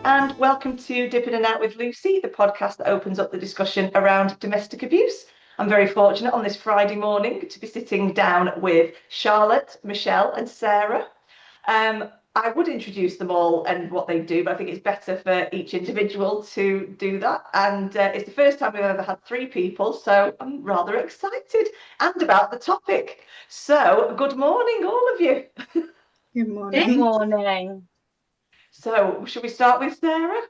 and welcome to Dipping in and Out with Lucy, the podcast that opens up the discussion around domestic abuse. I'm very fortunate on this Friday morning to be sitting down with Charlotte, Michelle and Sarah. I would introduce them all and what they do, but I think it's better for each individual to do that. And it's the first time we've ever had three people, so I'm rather excited and about the topic. So good morning, all of you. Good morning. Good morning. So should we start with Sarah?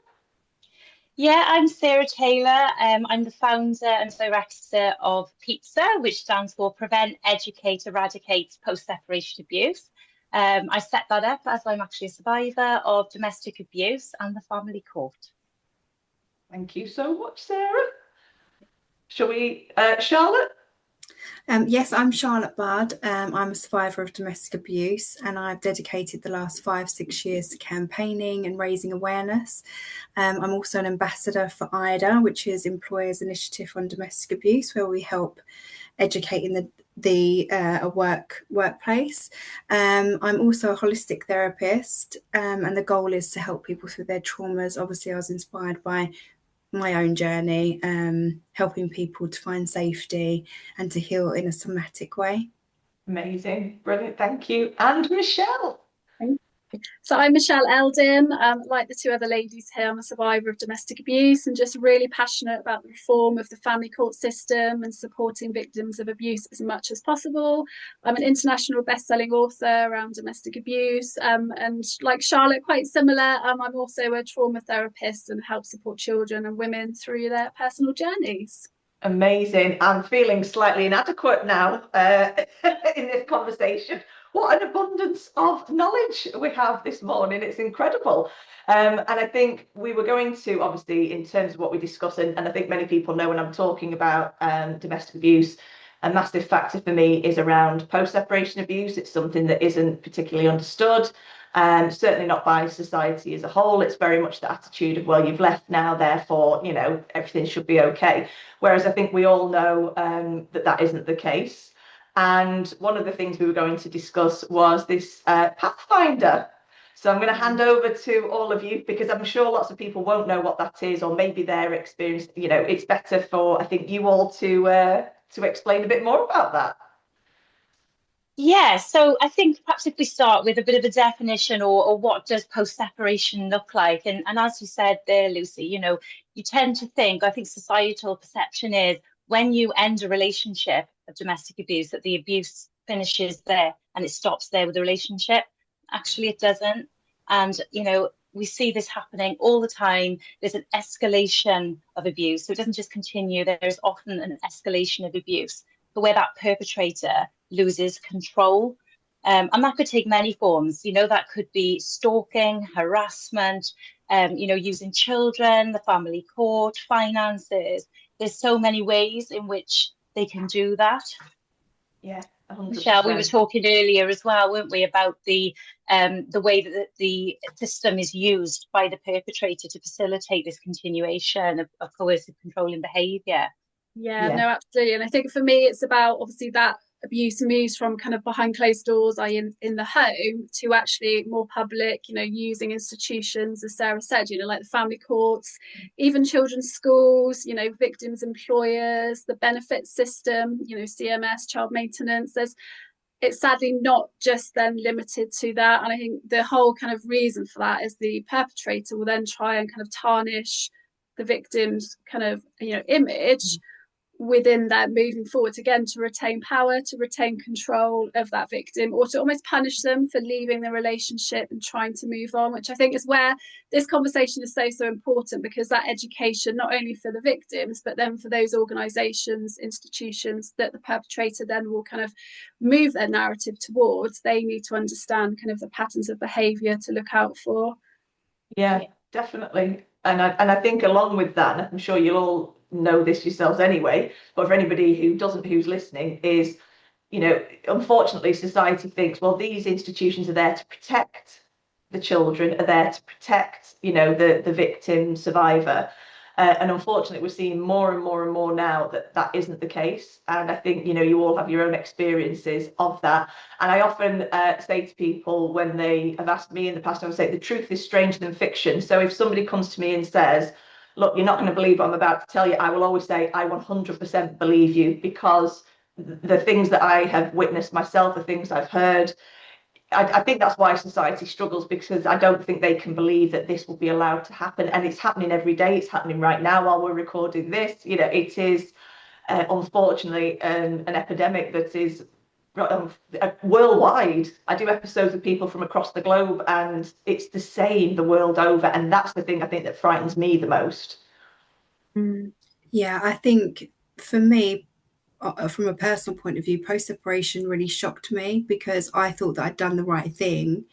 Yeah, I'm Sarah Taylor. I'm the founder and director of PEEPSA, which stands for Prevent, Educate, Eradicate Post-Separation Abuse. I set that up as I'm actually a survivor of domestic abuse and the family court. Thank you so much, Sarah. Shall we, Charlotte? Yes, I'm Charlotte Budd. I'm a survivor of domestic abuse, and I've dedicated the last 5-6 years to campaigning and raising awareness. I'm also an ambassador for IDA, which is Employers Initiative on Domestic Abuse, where we help educate in the workplace. I'm also a holistic therapist, and the goal is to help people through their traumas. Obviously, I was inspired by my own journey, helping people to find safety and to heal in a somatic way. Amazing, brilliant, thank you. And Michelle. So I'm Michelle Eldin. Like the two other ladies here, I'm a survivor of domestic abuse and just really passionate about the reform of the family court system and supporting victims of abuse as much as possible. I'm an international best-selling author around domestic abuse, and like Charlotte, quite similar. I'm also a trauma therapist and help support children and women through their personal journeys. Amazing. I'm feeling slightly inadequate now in this conversation. What an abundance of knowledge we have this morning. It's incredible. And I think we were going to, obviously, in terms of what we discuss, and I think many people know when I'm talking about domestic abuse, a massive factor for me is around post-separation abuse. It's something that isn't particularly understood. Certainly not by society as a whole. It's very much the attitude of, well, you've left now, therefore, you know, everything should be okay. Whereas I think we all know that isn't the case. And one of the things we were going to discuss was this Pathfinder. So I'm going to hand over to all of you, because I'm sure lots of people won't know what that is, or maybe their experience. You know, it's better for, I think, you all to explain a bit more about that. Yeah, so I think perhaps if we start with a bit of a definition, or what does post-separation look like? And as you said there, Lucy, you know, you tend to think, I think societal perception is when you end a relationship of domestic abuse, that the abuse finishes there and it stops there with the relationship. Actually, it doesn't. And, you know, we see this happening all the time. There's an escalation of abuse. So it doesn't just continue. There's often an escalation of abuse, but where that perpetrator loses control. And that could take many forms. You know, that could be stalking, harassment, you know, using children, the family court, finances. There's so many ways in which they can do that. Yeah, 100%. Michelle, we were talking earlier as well, weren't we, about the way that the system is used by the perpetrator to facilitate this continuation of coercive controlling behaviour. Yeah, no, absolutely. And I think for me, it's about, obviously, that abuse moves from kind of behind closed doors, i.e. in the home, to actually more public, you know, using institutions, as Sarah said, you know, like the family courts, even children's schools, you know, victims' employers, the benefit system, you know, CMS, child maintenance. It's sadly not just then limited to that. And I think the whole kind of reason for that is the perpetrator will then try and kind of tarnish the victim's kind of, you know, image within that, moving forward, again, to retain power, to retain control of that victim, or to almost punish them for leaving the relationship and trying to move on, which I think is where this conversation is so important, because that education, not only for the victims, but then for those organisations, institutions that the perpetrator then will kind of move their narrative towards, they need to understand kind of the patterns of behaviour to look out for. Yeah, definitely. And I think along with that, and I'm sure you'll all know this yourselves anyway, but for anybody who doesn't, who's listening, is, you know, unfortunately society thinks, well, these institutions are there to protect the children, are there to protect, you know, the victim, survivor. And unfortunately, we're seeing more and more and more now that that isn't the case. And I think, you all have your own experiences of that. And I often say to people when they have asked me in the past, I would say the truth is stranger than fiction. So if somebody comes to me and says, look, you're not going to believe what I'm about to tell you, I will always say, I 100% believe you, because the things that I have witnessed myself, the things I've heard, I think that's why society struggles, because I don't think they can believe that this will be allowed to happen. And it's happening every day. It's happening right now while we're recording this. It is unfortunately an epidemic that is worldwide. I do episodes with people from across the globe, and it's the same the world over. And that's the thing I think that frightens me the most. Yeah, I think for me, from a personal point of view, post-separation really shocked me, because I thought that I'd done the right thing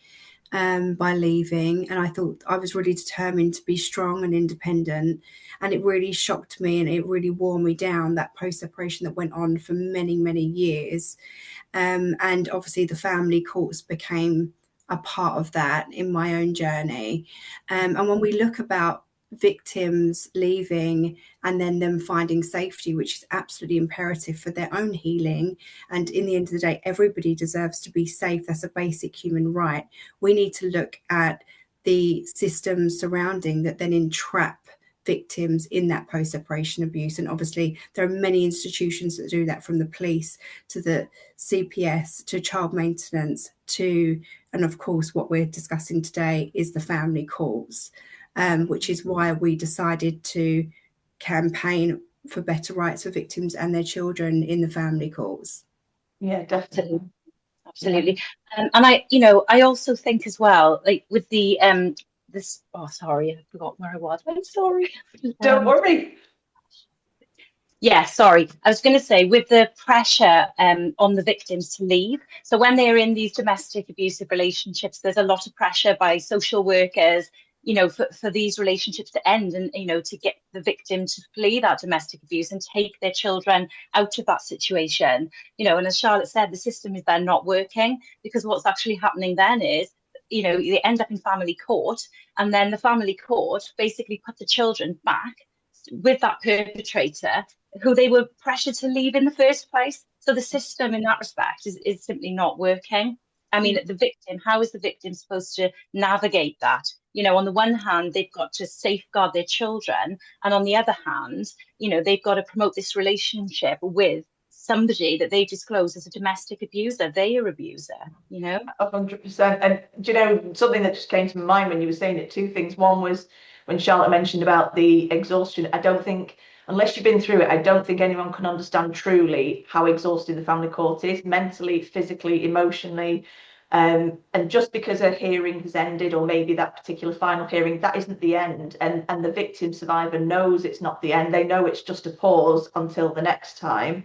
by leaving, and I thought I was really determined to be strong and independent, and it really shocked me and it really wore me down, that post-separation that went on for many, many years. And obviously the family courts became a part of that in my own journey. And when we look about victims leaving and then them finding safety, which is absolutely imperative for their own healing, and in the end of the day, everybody deserves to be safe. That's a basic human right. We need to look at the systems surrounding that then entrap victims in that post-separation abuse. And obviously there are many institutions that do that, from the police to the CPS to child maintenance to, and of course what we're discussing today is the family courts, which is why we decided to campaign for better rights for victims and their children in the family courts. Yeah, definitely. Absolutely. And I also think as well, like with the this, oh sorry, I forgot where I was. I'm sorry. Don't worry. Yeah, sorry. I was going to say, with the pressure on the victims to leave. So when they're in these domestic abusive relationships, there's a lot of pressure by social workers, for these relationships to end, and, to get the victim to flee that domestic abuse and take their children out of that situation. And as Charlotte said, the system is then not working, because what's actually happening then is, they end up in family court, and then the family court basically put the children back with that perpetrator who they were pressured to leave in the first place. So the system in that respect is simply not working. I mean, the victim, how is the victim supposed to navigate that? On the one hand, they've got to safeguard their children, and on the other hand, they've got to promote this relationship with somebody that they disclose as a domestic abuser, their abuser, 100%. And something that just came to my mind when you were saying it, two things. One was when Charlotte mentioned about the exhaustion. I don't think, unless you've been through it, I don't think anyone can understand truly how exhausting the family court is, mentally, physically, emotionally. And just because a hearing has ended, or maybe that particular final hearing, that isn't the end. And the victim survivor knows it's not the end. They know it's just a pause until the next time.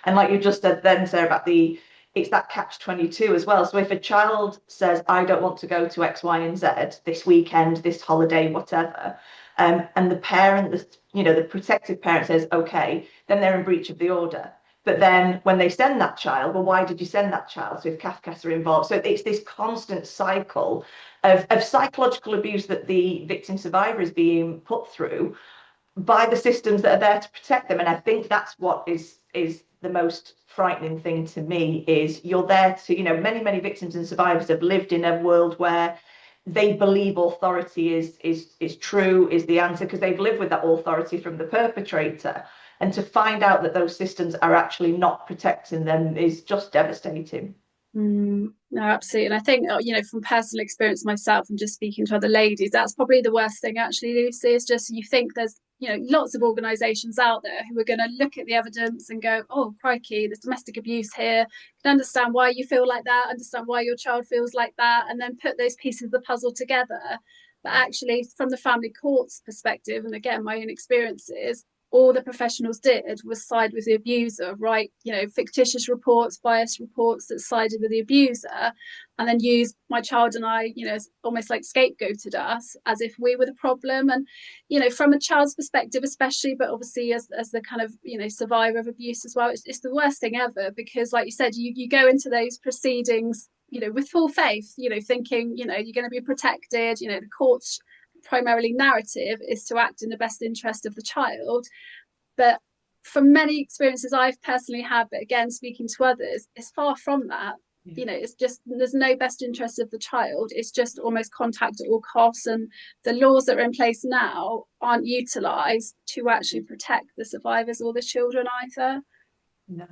And like you just said then, Sarah, about it's that catch-22 as well. So if a child says, I don't want to go to X, Y, and Z this weekend, this holiday, whatever, and the parent, the protective parent says, okay, then they're in breach of the order. But then when they send that child, well, why did you send that child? So if CAFCAS are involved, so it's this constant cycle of psychological abuse that the victim survivor is being put through by the systems that are there to protect them. And I think that's what is the most frightening thing to me, is you're there to, many victims and survivors have lived in a world where they believe authority is true, is the answer, because they've lived with that authority from the perpetrator. And to find out that those systems are actually not protecting them is just devastating. No, absolutely. And I think, from personal experience myself and just speaking to other ladies, that's probably the worst thing, actually, Lucy, is just you think there's, lots of organisations out there who are going to look at the evidence and go, oh, crikey, there's domestic abuse here. Can understand why you feel like that, understand why your child feels like that, and then put those pieces of the puzzle together. But actually, from the family court's perspective, and again, my own experiences, all the professionals did was side with the abuser, write, fictitious reports, biased reports that sided with the abuser, and then use my child and I, almost like scapegoated us as if we were the problem. And, from a child's perspective, especially, but obviously as the kind of, survivor of abuse as well, it's the worst thing ever, because like you said, you go into those proceedings, with full faith, thinking, you're going to be protected, the courts primarily narrative is to act in the best interest of the child. But from many experiences I've personally had, but again, speaking to others, it's far from that. You know, it's just, there's no best interest of the child. It's just almost contact at all costs. And the laws that are in place now aren't utilised to actually protect the survivors or the children either. No,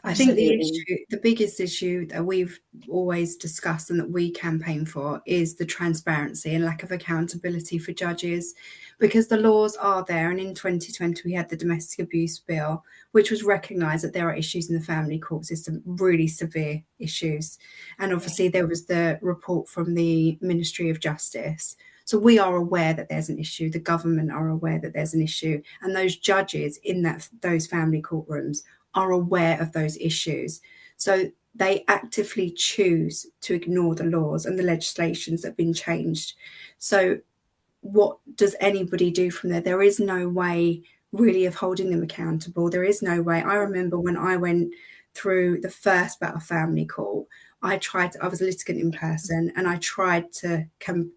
I think Absolutely. the biggest issue that we've always discussed and that we campaign for is the transparency and lack of accountability for judges, because the laws are there. And in 2020, we had the domestic abuse bill, which was recognised that there are issues in the family court system, really severe issues. And obviously, there was the report from the Ministry of Justice. So we are aware that there's an issue. The government are aware that there's an issue, and those judges in those family courtrooms are aware of those issues. So they actively choose to ignore the laws and the legislations that have been changed. So what does anybody do from there? There is no way really of holding them accountable. There is no way. I remember when I went through the first bout of family court, I was a litigant in person, and I tried to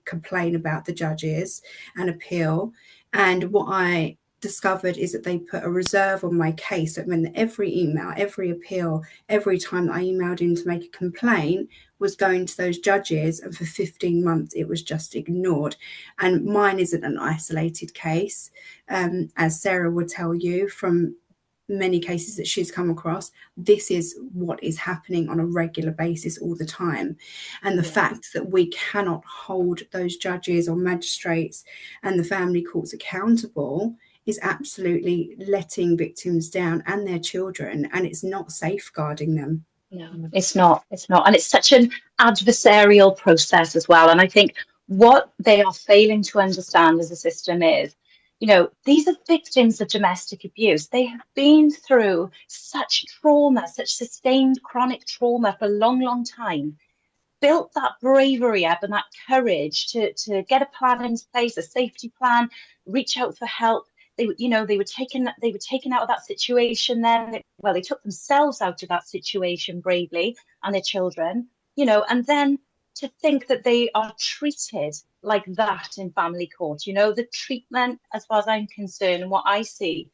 complain about the judges and appeal. And what I discovered is that they put a reserve on my case. So it meant that every email, every appeal, every time that I emailed in to make a complaint was going to those judges, and for 15 months it was just ignored. And mine isn't an isolated case, as Sarah would tell you from many cases that she's come across. This is what is happening on a regular basis all the time. And the fact that we cannot hold those judges or magistrates and the family courts accountable is absolutely letting victims down and their children, and it's not safeguarding them. No, it's not. It's not. And it's such an adversarial process as well. And I think what they are failing to understand as a system is, you know, these are victims of domestic abuse. They have been through such trauma, such sustained chronic trauma for a long, long time, built that bravery up and that courage to get a plan in place, a safety plan, reach out for help. They, you know, they were taken out of that situation. Then, well, they took themselves out of that situation bravely, and their children, you know, and then to think that they are treated like that in family court. You know, the treatment, as far as I'm concerned, and what I see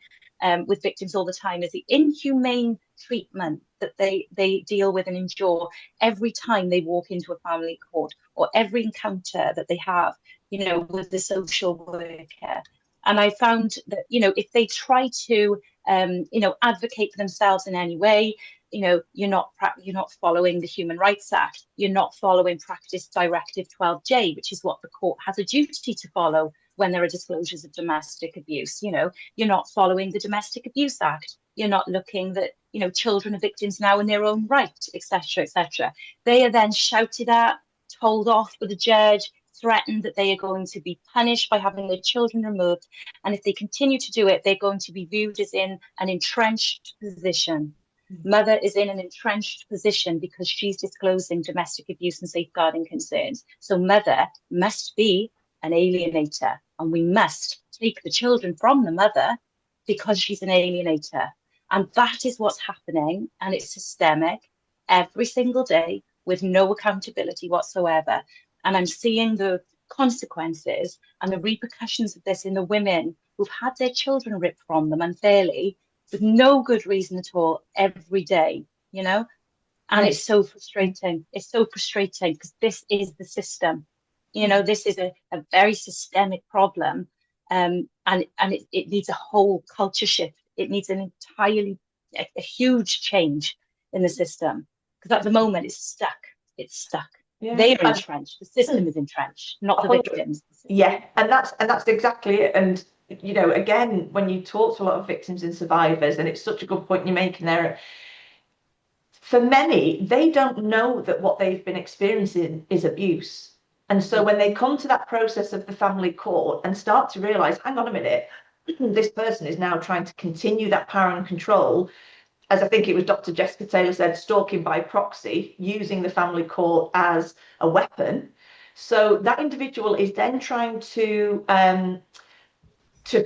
with victims all the time, is the inhumane treatment that they deal with and endure every time they walk into a family court, or every encounter that they have, you know, with the social worker. And I found that, you know, if they try to, you know, advocate for themselves in any way, you know, you're not following the Human Rights Act. You're not following Practice Directive 12J, which is what the court has a duty to follow when there are disclosures of domestic abuse. You know, you're not following the Domestic Abuse Act. You're not looking that, you know, children are victims now in their own right, etc., etc. They are then shouted at, told off with the judge, threatened that they are going to be punished by having their children removed. And if they continue to do it, they're going to be viewed as in an entrenched position. Mother is in an entrenched position because she's disclosing domestic abuse and safeguarding concerns. So mother must be an alienator, and we must take the children from the mother because she's an alienator. And that is what's happening, and it's systemic every single day with no accountability whatsoever. And I'm seeing the consequences and the repercussions of this in the women who've had their children ripped from them unfairly with no good reason at all every day, you know? And it's so frustrating. It's so frustrating because this is the system. You know, this is a very systemic problem. And it needs a whole culture shift. It needs an entirely, a huge change in the system. Because at the moment it's stuck. It's stuck. Yeah. They are entrenched. The system is entrenched, not the victims. Yeah, and that's exactly it. And you know, again, when you talk to a lot of victims and survivors, and it's such a good point you're making there. For many, they don't know that what they've been experiencing is abuse. And so when they come to that process of the family court and start to realise, hang on a minute, this person is now trying to continue that power and control, as I think it was Dr. Jessica Taylor said, stalking by proxy, using the family court as a weapon. So that individual is then trying to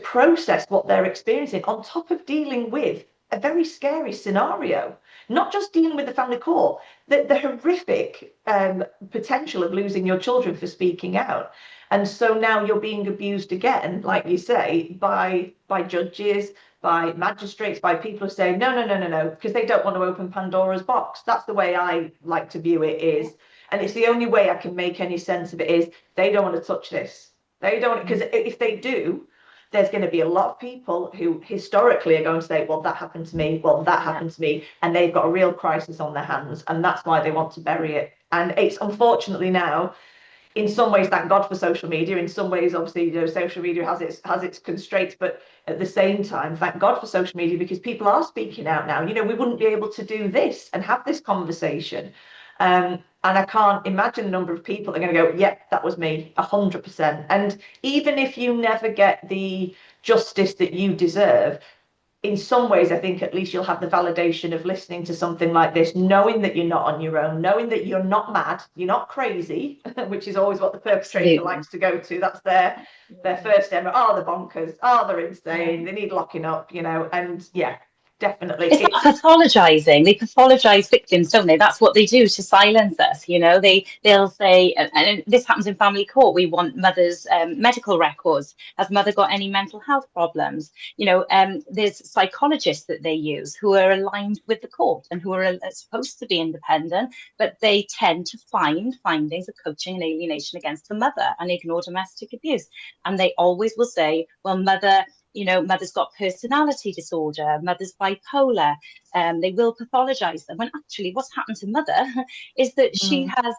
process what they're experiencing on top of dealing with a very scary scenario. Not just dealing with the family court, the horrific potential of losing your children for speaking out. And so now you're being abused again, like you say, by judges, by magistrates, by people who say, no, no, no, no, no, because they don't want to open Pandora's box. That's the way I like to view it is. And it's the only way I can make any sense of it is they don't want to touch this. They don't, because if they do, there's going to be a lot of people who historically are going to say, well, that happened to me, well, that happened to me, and they've got a real crisis on their hands, and that's why they want to bury it. And it's unfortunately now, in some ways, thank God for social media. In some ways, obviously, social media has its constraints, but at the same time, thank God for social media, because people are speaking out now. We wouldn't be able to do this and have this conversation. And I can't imagine the number of people that are going to go, yep, that was me, 100%. And even if you never get the justice that you deserve, in some ways, I think at least you'll have the validation of listening to something like this, knowing that you're not on your own, knowing that you're not mad, you're not crazy, which is always what the perpetrator likes to go to. That's their first demo. Oh, they're bonkers. Oh, they're insane. They need locking up, and definitely. It's not pathologizing. They pathologize victims, don't they? That's what they do to silence us. They'll say, and this happens in family court, we want mother's medical records. Has mother got any mental health problems? There's psychologists that they use who are aligned with the court and who are supposed to be independent, but they tend to find findings of coaching and alienation against the mother and ignore domestic abuse. And they always will say, well, mother's got personality disorder, mother's bipolar, they will pathologize them. When actually what's happened to mother is that she has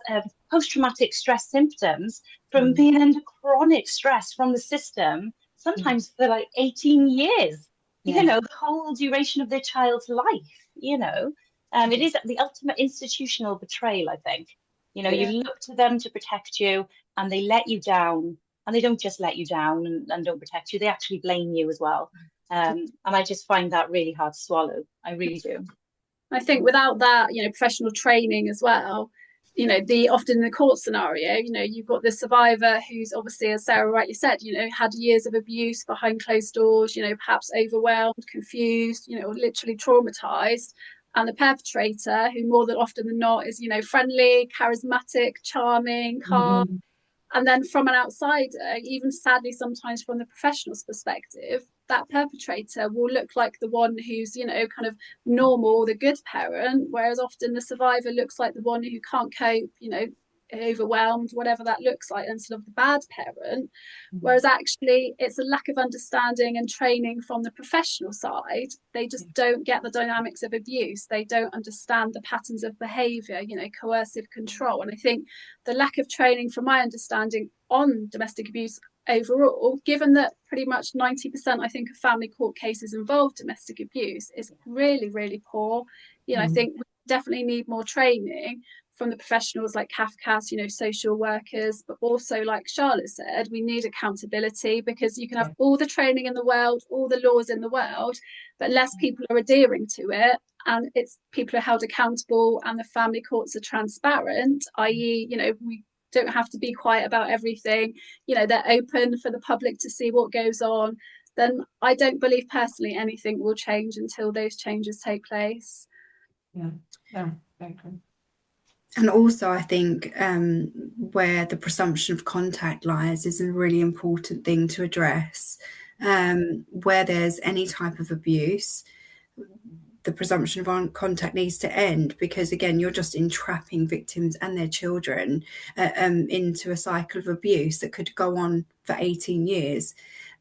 post-traumatic stress symptoms from being under chronic stress from the system, sometimes for like 18 years, the whole duration of their child's life, it is the ultimate institutional betrayal, I think. You look to them to protect you and they let you down. And they don't just let you down and don't protect you, they actually blame you as well. And I just find that really hard to swallow. I really do. I think without that, professional training as well, often in the court scenario, you've got the survivor who's obviously, as Sarah rightly said, had years of abuse behind closed doors, perhaps overwhelmed, confused, or literally traumatized. And the perpetrator, who more than often than not is, friendly, charismatic, charming, calm. And then from an outsider, even sadly sometimes from the professional's perspective, that perpetrator will look like the one who's, kind of normal, the good parent, whereas often the survivor looks like the one who can't cope, overwhelmed, whatever that looks like, and sort of the bad parent. Whereas actually it's a lack of understanding and training from the professional side. They just don't get the dynamics of abuse. They don't understand the patterns of behavior, coercive control. And I think the lack of training, from my understanding, on domestic abuse overall, given that pretty much 90%, I think, of family court cases involve domestic abuse, is really, really poor. I think we definitely need more training from the professionals like CAFCAS, social workers, but also, like Charlotte said, we need accountability, because you can have all the training in the world, all the laws in the world, but less people are adhering to it, and it's people are held accountable, and the family courts are transparent, i.e., we don't have to be quiet about everything, they're open for the public to see what goes on, then I don't believe personally anything will change until those changes take place. And also, I think where the presumption of contact lies is a really important thing to address. Where there's any type of abuse, the presumption of contact needs to end, because again, you're just entrapping victims and their children into a cycle of abuse that could go on for 18 years.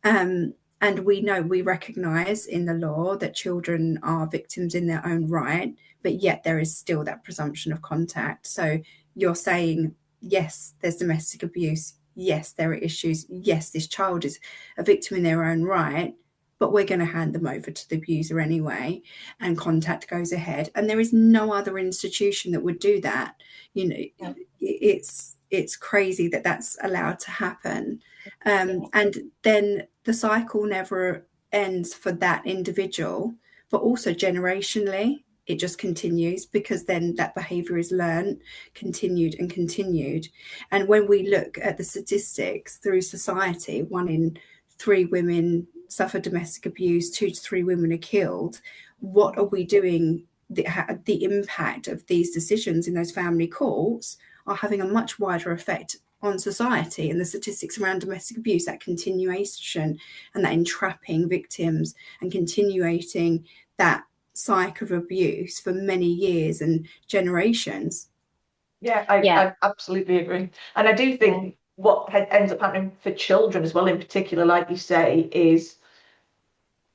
And we recognise in the law that children are victims in their own right, but yet there is still that presumption of contact. So you're saying, yes, there's domestic abuse. Yes, there are issues. Yes, this child is a victim in their own right, but we're going to hand them over to the abuser anyway, and contact goes ahead. And there is no other institution that would do that. It's crazy that that's allowed to happen. And then the cycle never ends for that individual, but also generationally, it just continues, because then that behavior is learned, continued and continued. And when we look at the statistics through society, 1 in 3 women suffer domestic abuse, 2 to 3 women are killed. what are we doing? The impact of these decisions in those family courts are having a much wider effect on society, and the statistics around domestic abuse, that continuation and that entrapping victims and continuating that cycle of abuse for many years and generations. Yeah, I absolutely agree. And I do think what ends up happening for children as well, in particular, like you say, is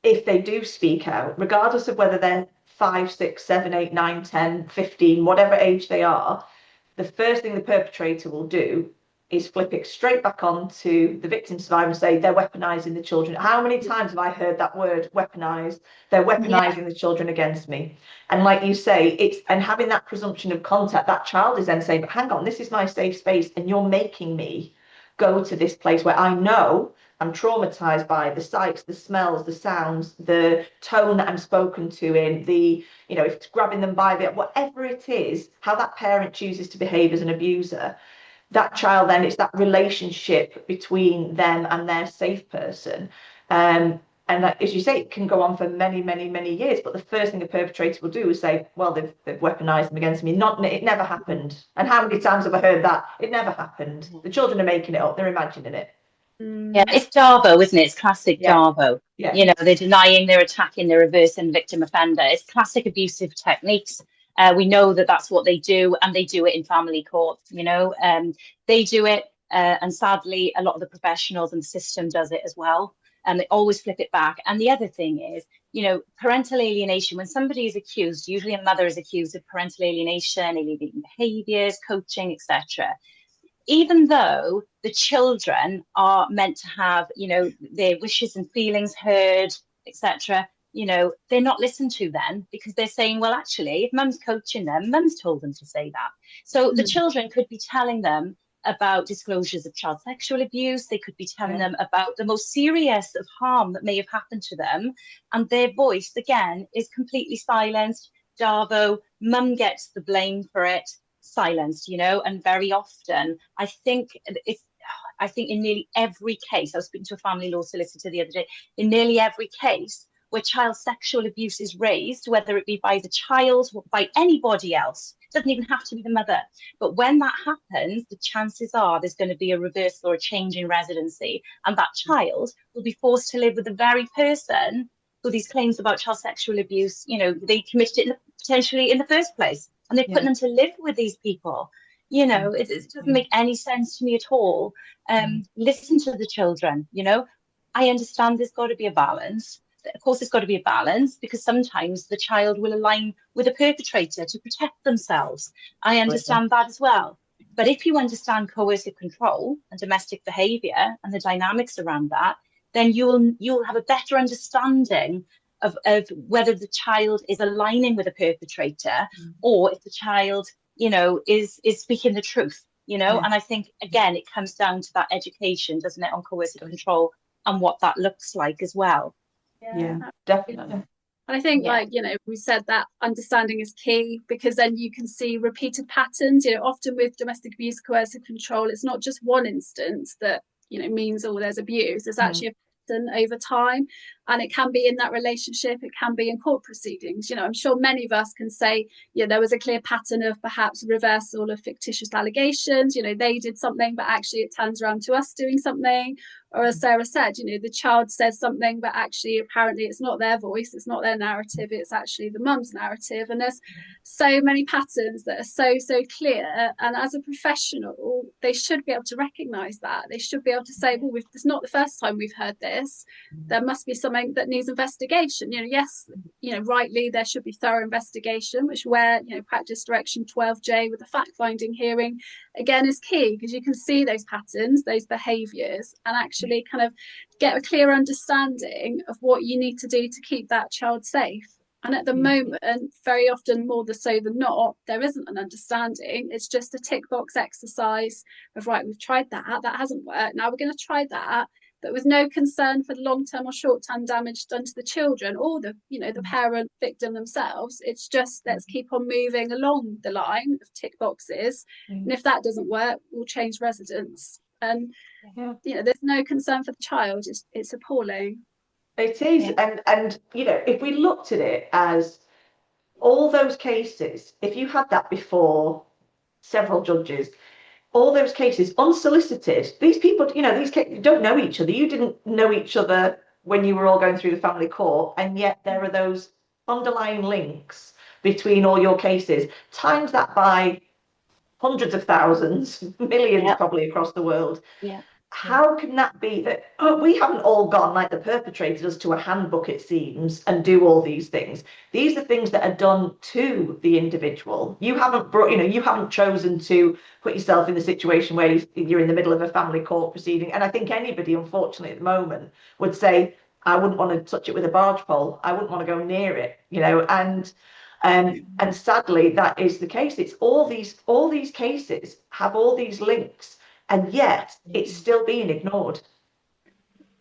if they do speak out, regardless of whether they're 5, 6, 7, 8, 9, 10, 15, whatever age they are, the first thing the perpetrator will do is flip it straight back on to the victim survivor and say they're weaponizing the children. How many times have I heard that word weaponized? They're weaponizing the children against me. And like you say, it's and having that presumption of contact, that child is then saying, but hang on, this is my safe space, and you're making me go to this place where I know I'm traumatized by the sights, the smells, the sounds, the tone that I'm spoken to in, the, you know, if it's grabbing them by the, whatever it is, how that parent chooses to behave as an abuser, that child then, it's that relationship between them and their safe person. And that, as you say, it can go on for many, many, many years. But the first thing a perpetrator will do is say, well, they've weaponized them against me. Not, it never happened. And how many times have I heard that? It never happened. The children are making it up. They're imagining it. Yeah, it's Darvo, isn't it? It's classic Darvo. Yeah. You know, they're denying, they're attacking, they're reversing victim offender. It's classic abusive techniques. We know that that's what they do, and they do it in family courts. You know, they do it, and sadly, a lot of the professionals and the system does it as well. And they always flip it back. And the other thing is, you know, parental alienation. When somebody is accused, usually a mother is accused of parental alienation, alienating behaviours, coaching, etc. Even though the children are meant to have, you know, their wishes and feelings heard, etc., you know, they're not listened to then, because they're saying, well, actually, if mum's coaching them, mum's told them to say that. So the children could be telling them about disclosures of child sexual abuse. They could be telling them about the most serious of harm that may have happened to them. And their voice, again, is completely silenced. Darvo, mum gets the blame for it, silenced, you know. And very often, I think in nearly every case, I was speaking to a family law solicitor the other day, in nearly every case where child sexual abuse is raised, whether it be by the child or by anybody else, it doesn't even have to be the mother. But when that happens, the chances are there's going to be a reversal or a change in residency, and that child will be forced to live with the very person who these claims about child sexual abuse, you know, they committed it potentially in the first place, and they're putting them to live with these people. You know, it doesn't make any sense to me at all. Listen to the children, you know. I understand there's got to be a balance. Of course, there's got to be a balance, because sometimes the child will align with a perpetrator to protect themselves. I understand that as well. But if you understand coercive control and domestic behaviour and the dynamics around that, then you'll have a better understanding of whether the child is aligning with a perpetrator, or if the child, you know, is speaking the truth, you know. And I think, again, it comes down to that education, doesn't it, on coercive control and what that looks like as well. Yeah, definitely. And I think, like, you know, we said that understanding is key, because then you can see repeated patterns. You know, often with domestic abuse, coercive control, it's not just one instance that, you know, means, oh, there's abuse. There's actually a pattern over time, and it can be in that relationship, it can be in court proceedings. You know, I'm sure many of us can say, yeah, there was a clear pattern of perhaps reversal of fictitious allegations. You know, they did something, but actually it turns around to us doing something. Or as Sarah said, you know, the child says something, but actually apparently it's not their voice, it's not their narrative, it's actually the mum's narrative. And there's so many patterns that are so clear. And as a professional, they should be able to recognise that. They should be able to say, well, it's not the first time we've heard this. There must be something that needs investigation. You know, yes, you know, rightly, there should be thorough investigation, which where, you know, practice direction 12J with the fact-finding hearing, again, is key, because you can see those patterns, those behaviours, and actually kind of get a clear understanding of what you need to do to keep that child safe. And at the moment, very often, more so than not, there isn't an understanding. It's just a tick box exercise of, right, we've tried that hasn't worked, now we're going to try that, but with no concern for the long-term or short-term damage done to the children or the, you know, the parent victim themselves. It's just, let's keep on moving along the line of tick boxes, and if that doesn't work, we'll change residence. And you know, there's no concern for the child. It's appalling. It is. And you know, if we looked at it as all those cases, if you had that before several judges, all those cases unsolicited, these people, you know, these cases don't know each other. You didn't know each other when you were all going through the family court, and yet there are those underlying links between all your cases. Times that by hundreds of thousands, millions Yeah, probably across the world. yeah, yeah. How can that be that we haven't all gone like the perpetrators to a handbook, it seems, and do all these things? These are things that are done to the individual. You haven't brought, you know, you haven't chosen to put yourself in the situation where you're in the middle of a family court proceeding. And I think anybody, unfortunately, at the moment would say, I wouldn't want to touch it with a barge pole. I wouldn't want to go near it, you know, and sadly that is the case. It's all these cases have all these links, and yet it's still being ignored.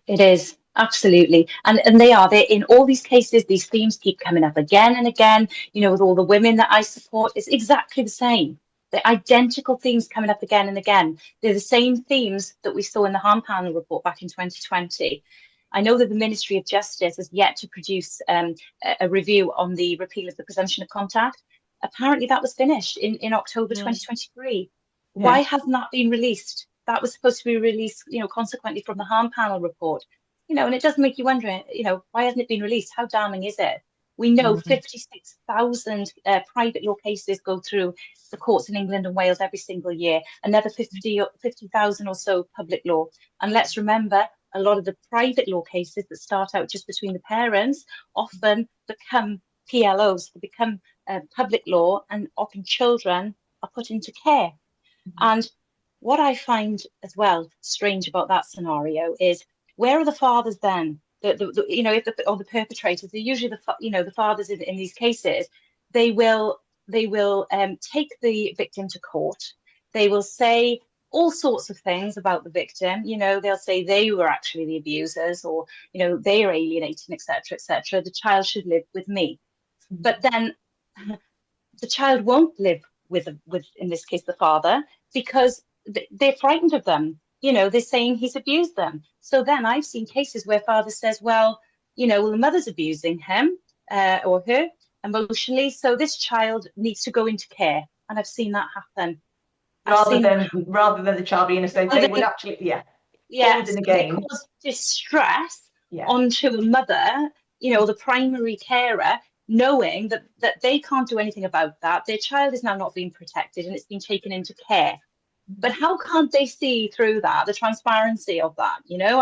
It is, absolutely. And they're in all these cases, these themes keep coming up again and again. You know, with all the women that I support, it's exactly the same. The identical themes coming up again and again. They're the same themes that we saw in the harm panel report back in 2020. I know that the Ministry of Justice has yet to produce a review on the repeal of the presumption of contact. Apparently that was finished in October 2023. Why hasn't that been released? That was supposed to be released, you know, consequently from the harm panel report. You know, and it does make you wonder, you know, why hasn't it been released? How damning is it? We know 56,000 private law cases go through the courts in England and Wales every single year, another 50,000 or so public law. And let's remember, a lot of the private law cases that start out just between the parents often become PLOs, they become public law, and often children are put into care. And what I find as well strange about that scenario is, where are the fathers then? You know, if the perpetrators, they're usually the fathers in these cases. They will take the victim to court. They will say all sorts of things about the victim. You know, they'll say they were actually the abusers, or you know, they are alienating, etc., etc. The child should live with me, but then the child won't live with in this case the father, because they're frightened of them. You know, they're saying he's abused them. So then I've seen cases where father says, well, you know, well, the mother's abusing him or her emotionally, so this child needs to go into care. And I've seen that happen. Rather than the child being in a state, they would actually, yes, they again. cause distress onto a mother, you know, the primary carer, knowing that they can't do anything about that. Their child is now not being protected and it's been taken into care. But how can't they see through that, the transparency of that? You know,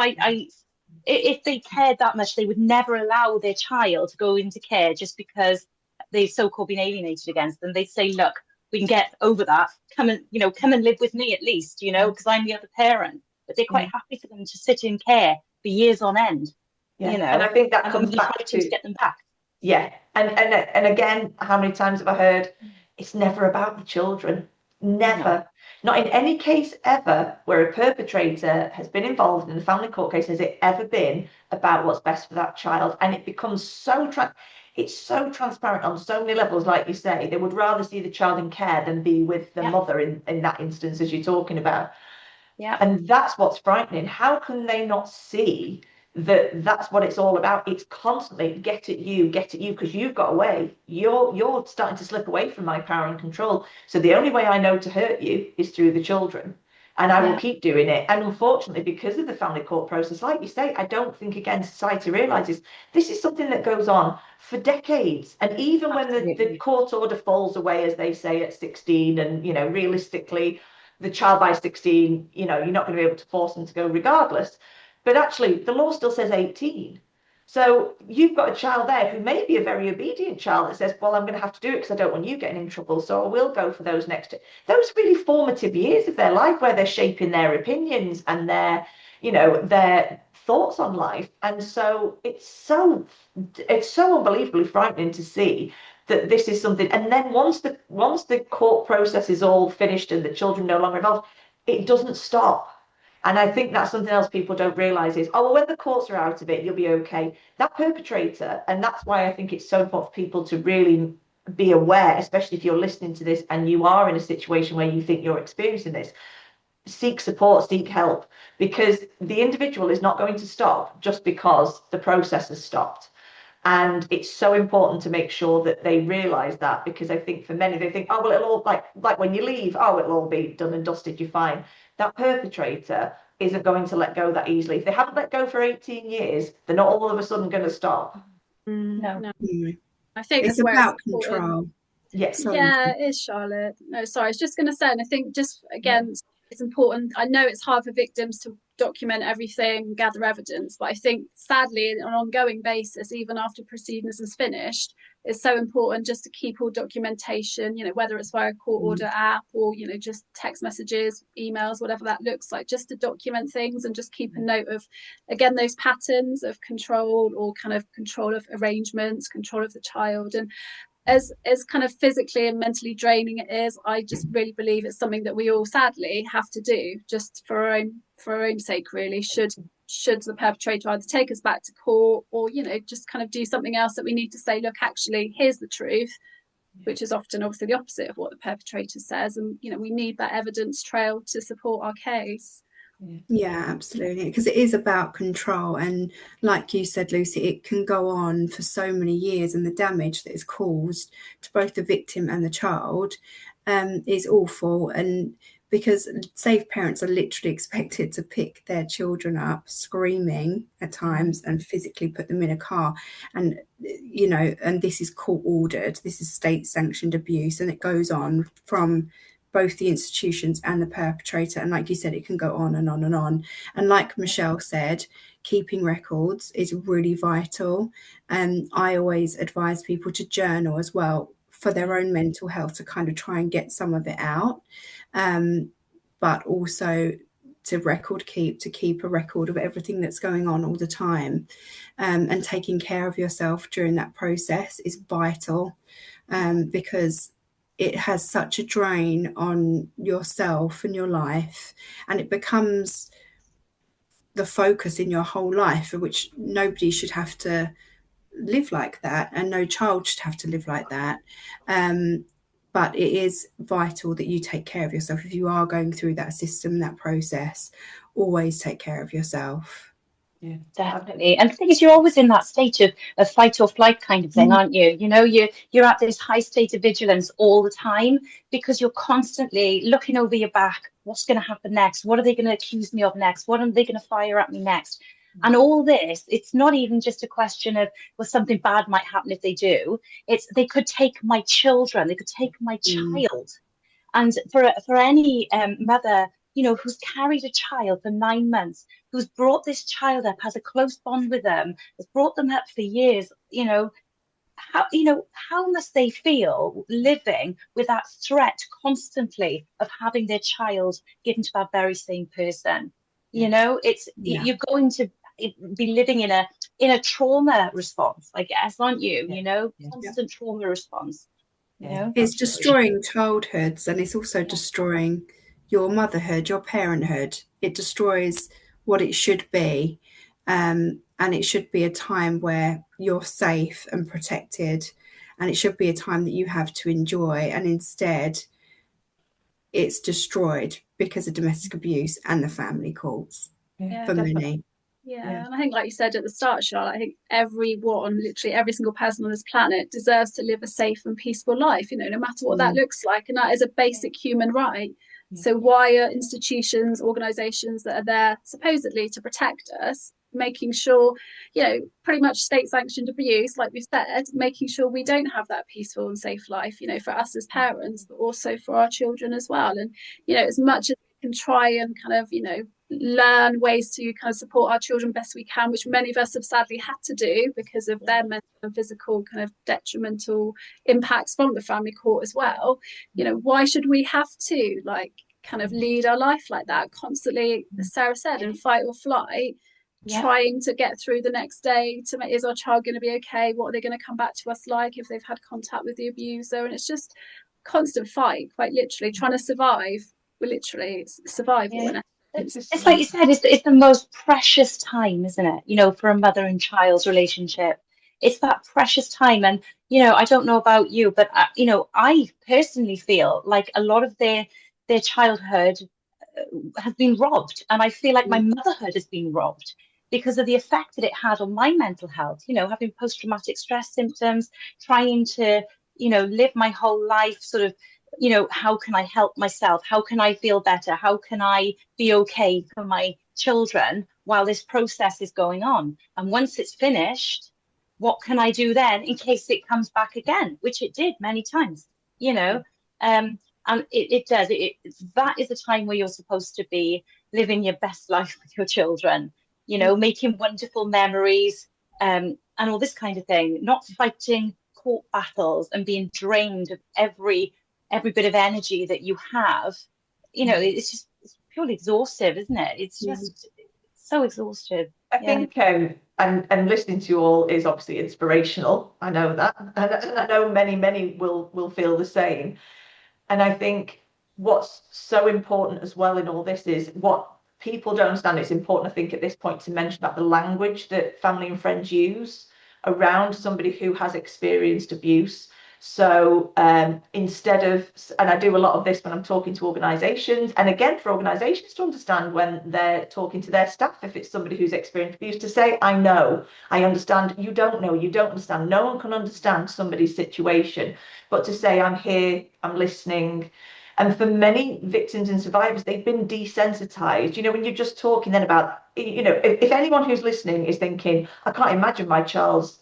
if they cared that much, they would never allow their child to go into care just because they've so-called been alienated against them. They'd say, look, we can get over that. Come and live with me at least, you know, because I'm the other parent. But they're quite happy for them to sit in care for years on end. You know, and I think that comes back to get them back. Yeah, and again, how many times have I heard it's never about the children? Never. Not in any case ever where a perpetrator has been involved in a family court case has it ever been about what's best for that child. And it becomes it's so transparent on so many levels. Like you say, they would rather see the child in care than be with the mother in that instance, as you're talking about. Yeah. And that's what's frightening. How can they not see that that's what it's all about? It's constantly get at you, because you've got away. You're starting to slip away from my power and control. So the only way I know to hurt you is through the children. And I will keep doing it. And unfortunately, because of the family court process, like you say, I don't think, again, society realizes this is something that goes on for decades. And even when the court order falls away, as they say, at 16, and, you know, realistically, the child by 16, you know, you're not going to be able to force them to go regardless. But actually, the law still says 18. So you've got a child there who may be a very obedient child that says, well, I'm going to have to do it because I don't want you getting in trouble. So I will go for those those really formative years of their life where they're shaping their opinions and their thoughts on life. And so it's so unbelievably frightening to see that this is something. And then once the court process is all finished and the children no longer involved, it doesn't stop. And I think that's something else people don't realise is, oh, well, when the courts are out of it, you'll be okay. That perpetrator, and that's why I think it's so important for people to really be aware, especially if you're listening to this and you are in a situation where you think you're experiencing this. seek support, seek help, because the individual is not going to stop just because the process has stopped. And it's so important to make sure that they realize that, because I think for many, they think, oh, well, it'll all, like when you leave, oh, it'll all be done and dusted, you're fine. That perpetrator isn't going to let go that easily. If they haven't let go for 18 years, they're not all of a sudden going to stop. No. I think It's that's where about it's important. control. Yes. Yeah, it is, Charlotte. No, sorry, I was just going to say, and I think just again, it's important. I know it's hard for victims to document everything, gather evidence, but I think sadly, on an ongoing basis, even after proceedings is finished, it's so important just to keep all documentation, you know, whether it's via a court order app or, you know, just text messages, emails, whatever that looks like, just to document things and just keep a note of, again, those patterns of control or kind of control of arrangements, control of the child. And as kind of physically and mentally draining it is, I just really believe it's something that we all sadly have to do just for our own sake, really. Should the perpetrator either take us back to court or, you know, just kind of do something else that we need to say, look, actually, here's the truth, which is often obviously the opposite of what the perpetrator says. And, you know, we need that evidence trail to support our case. Yeah, absolutely. Because it is about control. And like you said, Lucy, it can go on for so many years, and the damage that is caused to both the victim and the child is awful. And because safe parents are literally expected to pick their children up screaming at times and physically put them in a car. And, you know, and this is court ordered, this is state sanctioned abuse, and it goes on from both the institutions and the perpetrator. And like you said, it can go on and on and on. And like Michelle said, keeping records is really vital. And I always advise people to journal as well for their own mental health, to kind of try and get some of it out. But also to keep a record of everything that's going on all the time. And taking care of yourself during that process is vital, because it has such a drain on yourself and your life, and it becomes the focus in your whole life, for which nobody should have to live like that, and no child should have to live like that. But it is vital that you take care of yourself. If you are going through that system, that process, always take care of yourself. Yeah, definitely. And the thing is, you're always in that state of fight or flight kind of thing, aren't you? You know, you're at this high state of vigilance all the time, because you're constantly looking over your back. What's going to happen next? What are they going to accuse me of next? What are they going to fire at me next? And all this, it's not even just a question of, well, something bad might happen if they do. It's they could take my children, they could take my child. And for any mother, you know, who's carried a child for 9 months, who's brought this child up, has a close bond with them, has brought them up for years, how must they feel living with that threat constantly of having their child given to that very same person? You know, you're going to be living in a trauma response, I guess, aren't you? You know, constant trauma response. You know, it's destroying childhoods, and it's also destroying your motherhood, your parenthood. It destroys what it should be. And it should be a time where you're safe and protected, and it should be a time that you have to enjoy. And instead, it's destroyed because of domestic abuse and the family courts for many. Yeah, and I think, like you said at the start, Charlotte, I think everyone, literally every single person on this planet, deserves to live a safe and peaceful life, you know, no matter what that looks like. And that is a basic human right. So why are institutions, organisations that are there supposedly to protect us, making sure, you know, pretty much state sanctioned abuse, like we've said, making sure we don't have that peaceful and safe life, you know, for us as parents, but also for our children as well. And, you know, as much as we can try and kind of, you know, learn ways to kind of support our children best we can, which many of us have sadly had to do because of their mental and physical kind of detrimental impacts from the family court as well. You know, why should we have to like kind of lead our life like that constantly, as Sarah said, in fight or flight, trying to get through the next day to make, is our child going to be okay? What are they going to come back to us like if they've had contact with the abuser? And it's just constant fight, quite literally trying to survive. We're literally survival. It's like you said, it's the most precious time, isn't it? You know, for a mother and child's relationship, it's that precious time. And, you know, I don't know about you, but, you know, I personally feel like a lot of their childhood has been robbed, and I feel like my motherhood has been robbed because of the effect that it had on my mental health. You know, having post-traumatic stress symptoms, trying to, you know, live my whole life sort of, you know, how can I help myself? How can I feel better? How can I be okay for my children while this process is going on? And once it's finished, what can I do then in case it comes back again, which it did many times, you know? And it does. That is the time where you're supposed to be living your best life with your children, you know, making wonderful memories, and all this kind of thing, not fighting court battles and being drained of every bit of energy that you have. You know, it's purely exhaustive, isn't it? It's just so exhaustive. I think, and listening to you all is obviously inspirational. I know that, and I know many will feel the same. And I think what's so important as well in all this is what people don't understand. It's important, I think, at this point to mention about the language that family and friends use around somebody who has experienced abuse. So instead of, and I do a lot of this when I'm talking to organisations, and again, for organisations to understand when they're talking to their staff, if it's somebody who's experienced abuse, to say, I know, I understand, you don't know, you don't understand. No one can understand somebody's situation, but to say, I'm here, I'm listening. And for many victims and survivors, they've been desensitized. You know, when you're just talking then about, you know, if anyone who's listening is thinking, I can't imagine my childhood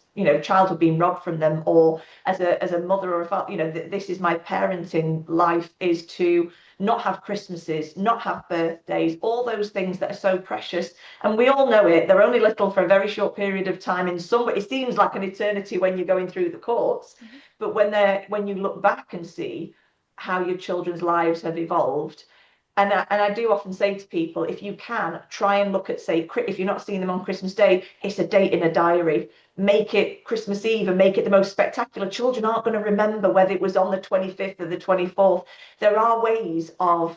being robbed from them, or as a mother or a father, you know, this is my parenting life, is to not have Christmases, not have birthdays, all those things that are so precious. And we all know it. They're only little for a very short period of time. In some, it seems like an eternity when you're going through the courts, but when you look back and see how your children's lives have evolved. And I do often say to people, if you can, try and look at, say, if you're not seeing them on Christmas Day, it's a date in a diary. Make it Christmas Eve and make it the most spectacular. Children aren't going to remember whether it was on the 25th or the 24th. There are ways of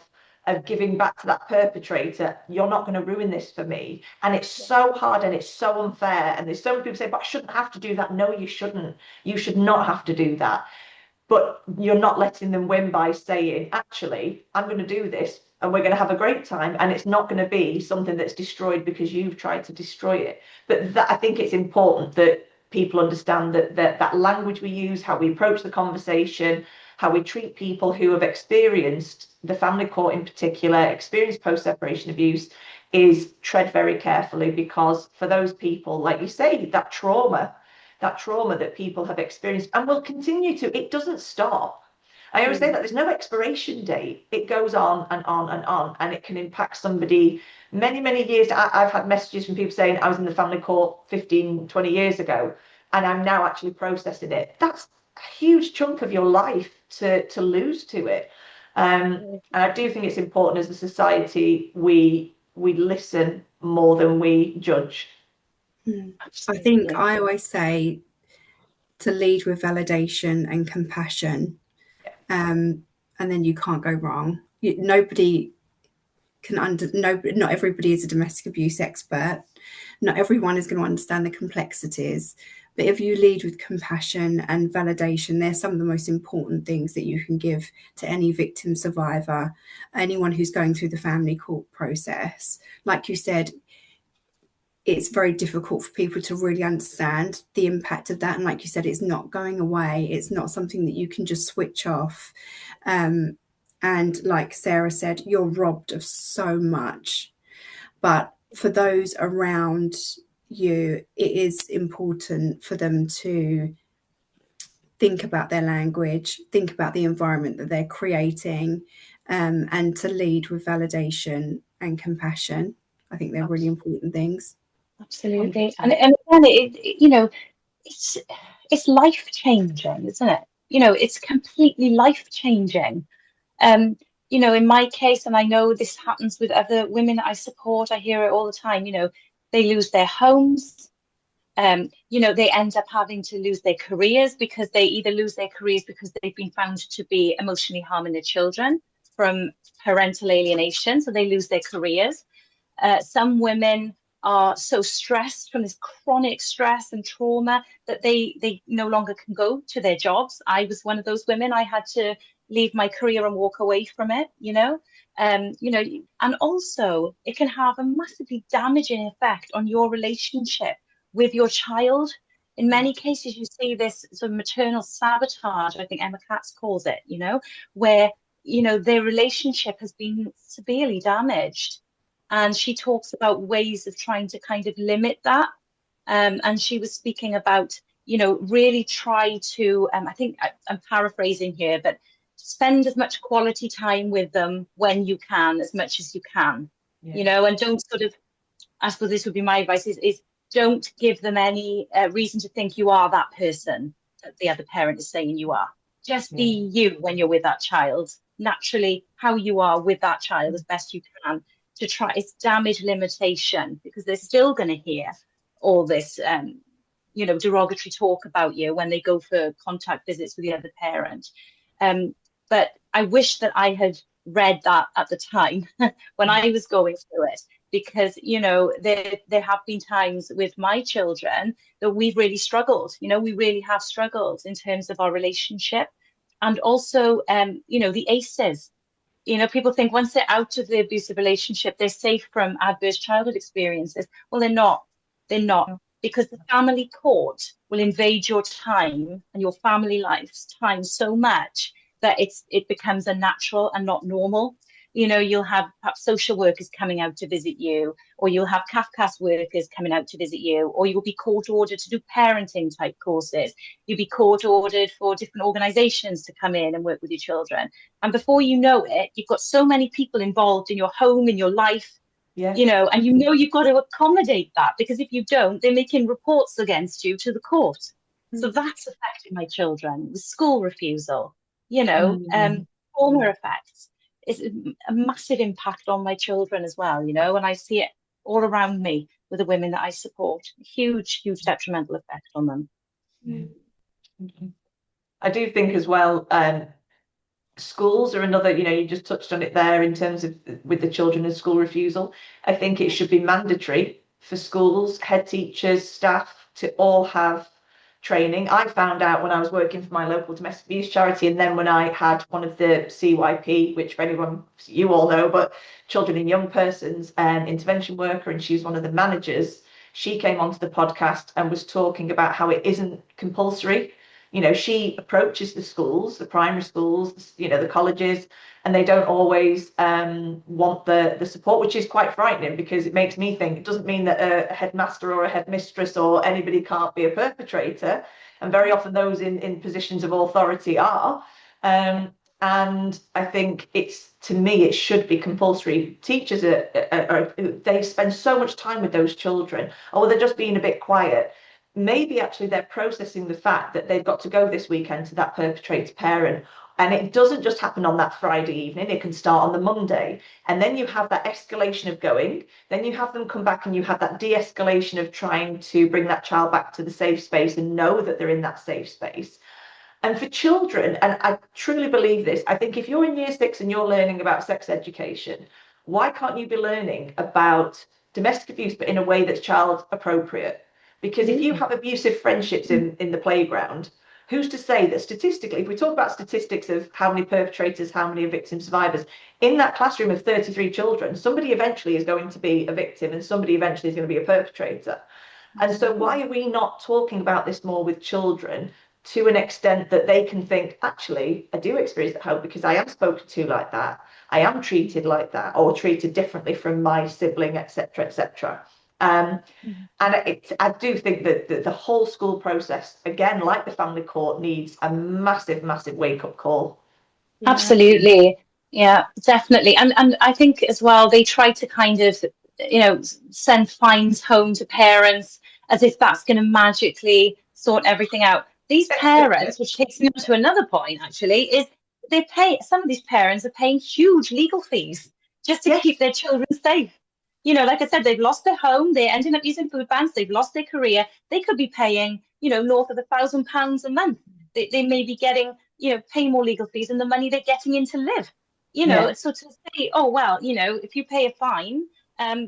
giving back to that perpetrator. You're not going to ruin this for me. And it's so hard and it's so unfair. And there's so many people say, but I shouldn't have to do that. No, you shouldn't. You should not have to do that. But you're not letting them win by saying, actually, I'm going to do this and we're going to have a great time. And it's not going to be something that's destroyed because you've tried to destroy it. But I think it's important that people understand that language we use, how we approach the conversation, how we treat people who have experienced the family court in particular, experienced post-separation abuse, is tread very carefully, because for those people, like you say, that trauma that people have experienced and will continue to, it doesn't stop. I always say that there's no expiration date. It goes on and on and on, and it can impact somebody many years. I've had messages from people saying, I was in the family court 15, 20 years ago, and I'm now actually processing it. That's a huge chunk of your life to lose to it. And I do think it's important as a society, we listen more than we judge. I think I always say to lead with validation and compassion, and then you can't go wrong. Nobody can not everybody is a domestic abuse expert. Not everyone is going to understand the complexities. But if you lead with compassion and validation, they're some of the most important things that you can give to any victim, survivor, anyone who's going through the family court process. Like you said, it's very difficult for people to really understand the impact of that. And like you said, it's not going away. It's not something that you can just switch off. And like Sarah said, you're robbed of so much. But for those around you, it is important for them to think about their language, think about the environment that they're creating, and to lead with validation and compassion. I think they're really important things. Absolutely. And again, you know, it's life changing, isn't it? You know, it's completely life changing. You know, in my case, and I know this happens with other women that I support, I hear it all the time, you know, they lose their homes. You know, they end up having to lose their careers, because they either lose their careers because they've been found to be emotionally harming their children from parental alienation, so they lose their careers. Some women are so stressed from this chronic stress and trauma that they no longer can go to their jobs. I was one of those women. I had to leave my career and walk away from it, and also it can have a massively damaging effect on your relationship with your child. In many cases, you see this sort of maternal sabotage, I think Emma Katz calls it, where, their relationship has been severely damaged. And she talks about ways of trying to kind of limit that. And she was speaking about, really try to, I think I'm paraphrasing here, but spend as much quality time with them when you can, as much as you can, and don't sort of, I suppose this would be my advice, is don't give them any reason to think you are that person that the other parent is saying you are. Just be you when you're with that child, naturally how you are with that child as best you can, to try. It's damage limitation, because they're still going to hear all this, derogatory talk about you when they go for contact visits with the other parent. But I wish that I had read that at the time when I was going through it, because, there have been times with my children that we've really struggled. We really have struggled in terms of our relationship. And also, the ACEs. People think once they're out of the abusive relationship, they're safe from adverse childhood experiences. Well, they're not. They're not. Because the family court will invade your time and your family life's time so much that it becomes unnatural and not normal. You'll have perhaps social workers coming out to visit you, or you'll have CAFCAS workers coming out to visit you, or you'll be court ordered to do parenting type courses. You'll be court ordered for different organizations to come in and work with your children. And before you know it, you've got so many people involved in your home, in your life, and you've got to accommodate that, because if you don't, they're making reports against you to the court. So that's affecting my children. The school refusal, trauma effects. It's a massive impact on my children as well, and I see it all around me with the women that I support. Huge detrimental effect on them. I do think as well, schools are another, you just touched on it there in terms of with the children and school refusal. I think it should be mandatory for schools, head teachers, staff to all have training. I found out when I was working for my local domestic abuse charity, and then when I had one of the C.I.P, which for anyone, you all know, but children and young persons, an intervention worker, and she's one of the managers. She came onto the podcast and was talking about how it isn't compulsory. She approaches the schools, the primary schools, the colleges, and they don't always want the support, which is quite frightening, because it makes me think it doesn't mean that a headmaster or a headmistress or anybody can't be a perpetrator. And very often those in positions of authority are. And I think to me, it should be compulsory. Teachers they spend so much time with those children. Oh, they're just being a bit quiet. Maybe actually they're processing the fact that they've got to go this weekend to that perpetrator parent. And it doesn't just happen on that Friday evening, it can start on the Monday. And then you have that escalation of going, then you have them come back and you have that de-escalation of trying to bring that child back to the safe space and know that they're in that safe space. And for children, and I truly believe this, I think if you're in year 6 and you're learning about sex education, why can't you be learning about domestic abuse, but in a way that's child appropriate? Because if you have abusive friendships in the playground, who's to say that statistically, if we talk about statistics of how many perpetrators, how many victim survivors, in that classroom of 33 children, somebody eventually is going to be a victim and somebody eventually is going to be a perpetrator. And so why are we not talking about this more with children to an extent that they can think, actually, I do experience that hope because I am spoken to like that. I am treated like that, or treated differently from my sibling, etc., etc. And I do think that the whole school process, again, like the family court, needs a massive wake-up call. Absolutely. Yeah, definitely. And I think as well, they try to kind of, send fines home to parents as if that's going to magically sort everything out. These parents, which takes me on to another point, actually, is some of these parents are paying huge legal fees just to keep their children safe. Like I said, they've lost their home, they're ending up using food banks, they've lost their career. They could be paying, north of £1,000 a month. They may be getting, paying more legal fees than the money they're getting in to live. So to say, oh, well, if you pay a fine,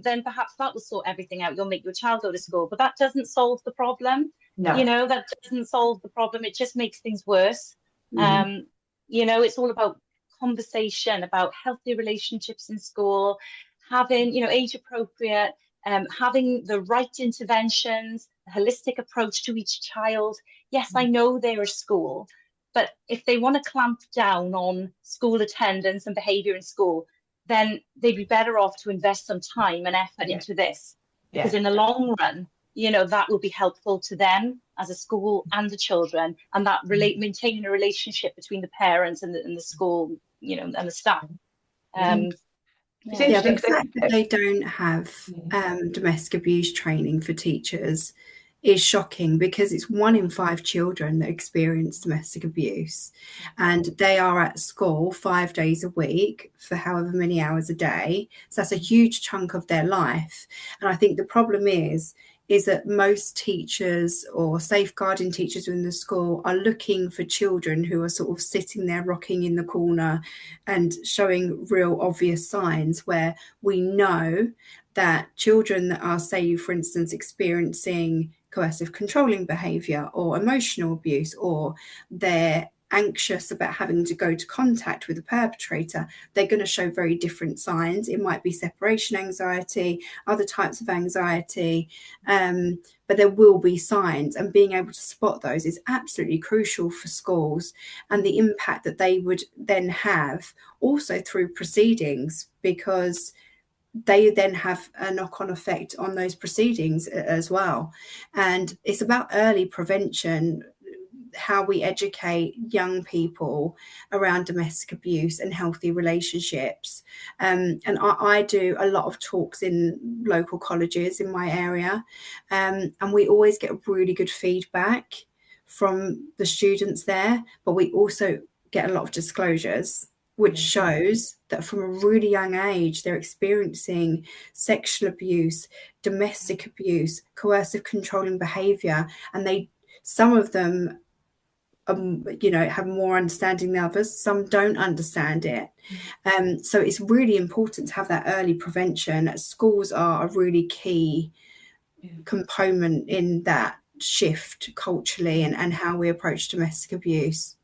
then perhaps that will sort everything out. You'll make your child go to school, but that doesn't solve the problem. No. That doesn't solve the problem. It just makes things worse. It's all about conversation, about healthy relationships in school, having, age appropriate, having the right interventions, a holistic approach to each child. Yes, I know they're a school, but if they want to clamp down on school attendance and behaviour in school, then they'd be better off to invest some time and effort into this, because in the long run, that will be helpful to them as a school and the children, and that maintaining a relationship between the parents and the school, and the staff. It's Yeah, the interesting. fact that they don't have domestic abuse training for teachers is shocking, because it's 1 in 5 children that experience domestic abuse, and they are at school 5 days a week for however many hours a day. So that's a huge chunk of their life. And I think the problem is that most teachers or safeguarding teachers in the school are looking for children who are sort of sitting there rocking in the corner and showing real obvious signs, where we know that children that are, say, for instance, experiencing coercive controlling behaviour or emotional abuse, or they're anxious about having to go to contact with a perpetrator, they're going to show very different signs. It might be separation anxiety, other types of anxiety, but there will be signs, and being able to spot those is absolutely crucial for schools, and the impact that they would then have also through proceedings, because they then have a knock-on effect on those proceedings as well. And it's about early prevention, how we educate young people around domestic abuse and healthy relationships. And I do a lot of talks in local colleges in my area, and we always get really good feedback from the students there, but we also get a lot of disclosures, which shows that from a really young age, they're experiencing sexual abuse, domestic abuse, coercive controlling behaviour, and some of them have more understanding than others. Some don't understand it. So it's really important to have that early prevention. Schools are a really key component in that shift culturally and how we approach domestic abuse.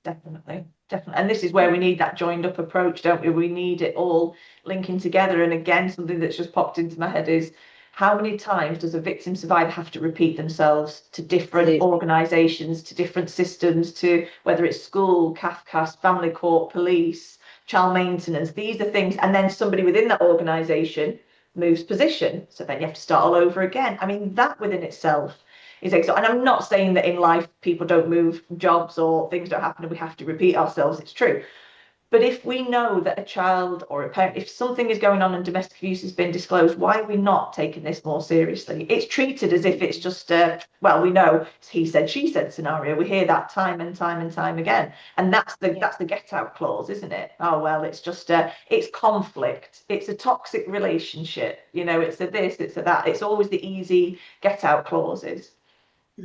Definitely. And this is where we need that joined up approach, don't we? We need it all linking together. And again, something that's just popped into my head is, how many times does a victim survivor have to repeat themselves to different organisations, to different systems, to whether it's school, CAFCAS, family court, police, child maintenance? These are things. And then somebody within that organisation moves position. So then you have to start all over again. I mean, that within itself is exhausting. And I'm not saying that in life people don't move jobs or things don't happen and we have to repeat ourselves. It's true. But if we know that a child or a parent, if something is going on and domestic abuse has been disclosed, why are we not taking this more seriously? It's treated as if it's just we know it's he said, she said scenario. We hear that time and time and time again. And that's the get out clause, isn't it? Oh, well, it's just it's conflict. It's a toxic relationship. It's a this, it's a that. It's always the easy get out clauses.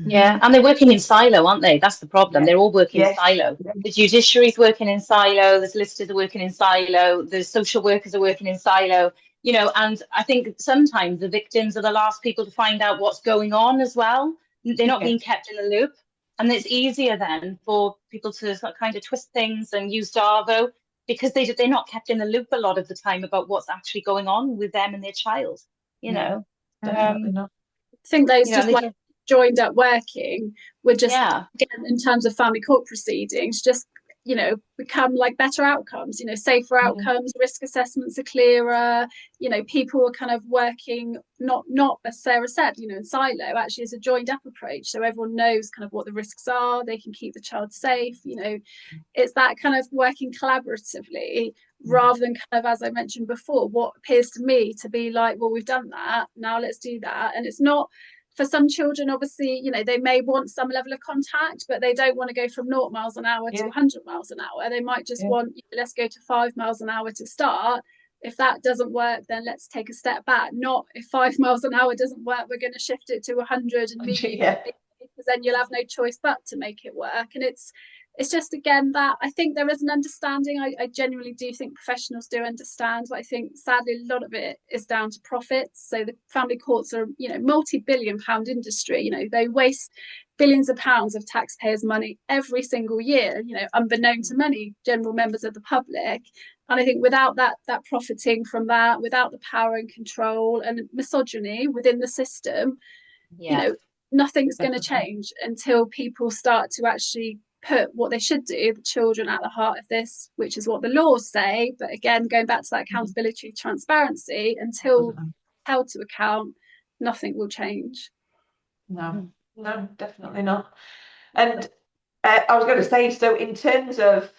Yeah, and they're working in silo, aren't they? That's the problem. They're all working in silo. The judiciary's working in silo, the solicitors are working in silo, the social workers are working in silo, and I think sometimes the victims are the last people to find out what's going on as well. They're not being kept in the loop. And it's easier then for people to kind of twist things and use Darvo, because they're not kept in the loop a lot of the time about what's actually going on with them and their child, Definitely not. I think those just joined up working would just, again, in terms of family court proceedings, just become like better outcomes, safer outcomes. Risk assessments are clearer, people are kind of working not as Sarah said, in silo. Actually, it's a joined up approach, so everyone knows kind of what the risks are, they can keep the child safe. It's that kind of working collaboratively, rather than kind of, as I mentioned before, what appears to me to be like, well, we've done that, now let's do that. And it's not, for some children, obviously, they may want some level of contact, but they don't want to go from 0 miles an hour to 100 miles an hour. They might just want, let's go to 5 miles an hour to start. If that doesn't work, then let's take a step back. Not if 5 miles an hour doesn't work, we're going to shift it to 100 and because then you'll have no choice but to make it work. And it's it's just, again, that I think there is an understanding. I genuinely do think professionals do understand, but I think sadly a lot of it is down to profits. So the family courts are, multi-billion pound industry. They waste billions of pounds of taxpayers' money every single year, unbeknown to many general members of the public. And I think without that profiting from that, without the power and control and misogyny within the system, nothing's going to change until people start to actually put what they should do, the children, at the heart of this, which is what the laws say. But again, going back to that accountability, transparency, until held to account, nothing will change. No, definitely not. And I was going to say, so in terms of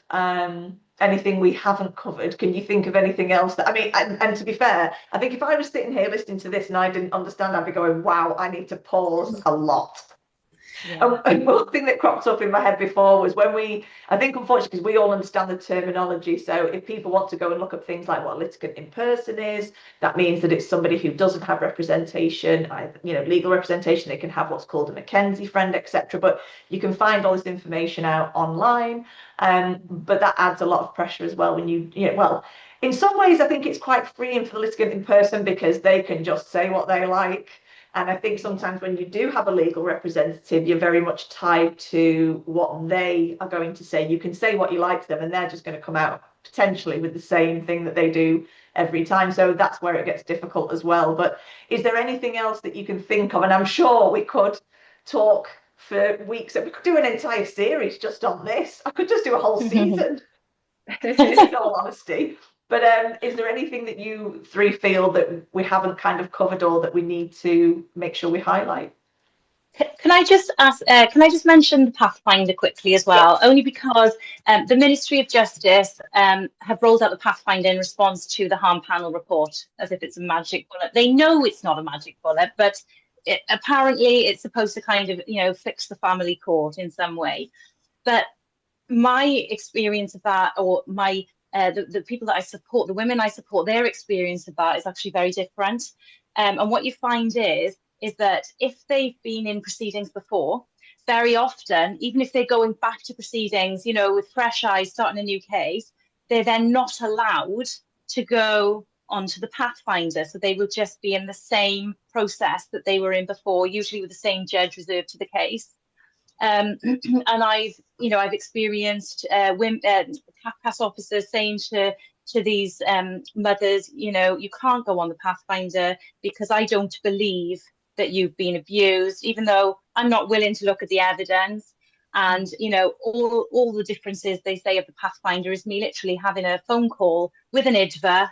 anything we haven't covered, can you think of anything else that, I mean, and to be fair, I think if I was sitting here listening to this and I didn't understand, I'd be going, wow, I need to pause a lot. And one thing that cropped up in my head before was when I think unfortunately, because we all understand the terminology, so if people want to go and look up things like what a litigant in person is, that means that it's somebody who doesn't have representation, legal representation. They can have what's called a Mackenzie friend, etc. But you can find all this information out online, but that adds a lot of pressure as well when in some ways I think it's quite freeing for the litigant in person because they can just say what they like. And I think sometimes when you do have a legal representative, you're very much tied to what they are going to say. You can say what you like to them and they're just going to come out potentially with the same thing that they do every time. So that's where it gets difficult as well. But is there anything else that you can think of? And I'm sure we could talk for weeks. We could do an entire series just on this. I could just do a whole season, in all honesty. But is there anything that you three feel that we haven't kind of covered or that we need to make sure we highlight? Can I just ask? Can I just mention the Pathfinder quickly as well? Only because the Ministry of Justice have rolled out the Pathfinder in response to the Harm Panel report, as if it's a magic bullet. They know it's not a magic bullet, but apparently it's supposed to kind of, fix the family court in some way. But my experience of that, or my the people that I support, the women I support, their experience of that is actually very different. And what you find is that if they've been in proceedings before, very often, even if they're going back to proceedings, with fresh eyes, starting a new case, they're then not allowed to go onto the Pathfinder. So they will just be in the same process that they were in before, usually with the same judge reserved to the case. And I've experienced women, CAPCAS officers saying to these mothers, you can't go on the Pathfinder because I don't believe that you've been abused, even though I'm not willing to look at the evidence. And, all the differences they say of the Pathfinder is me literally having a phone call with an IDVA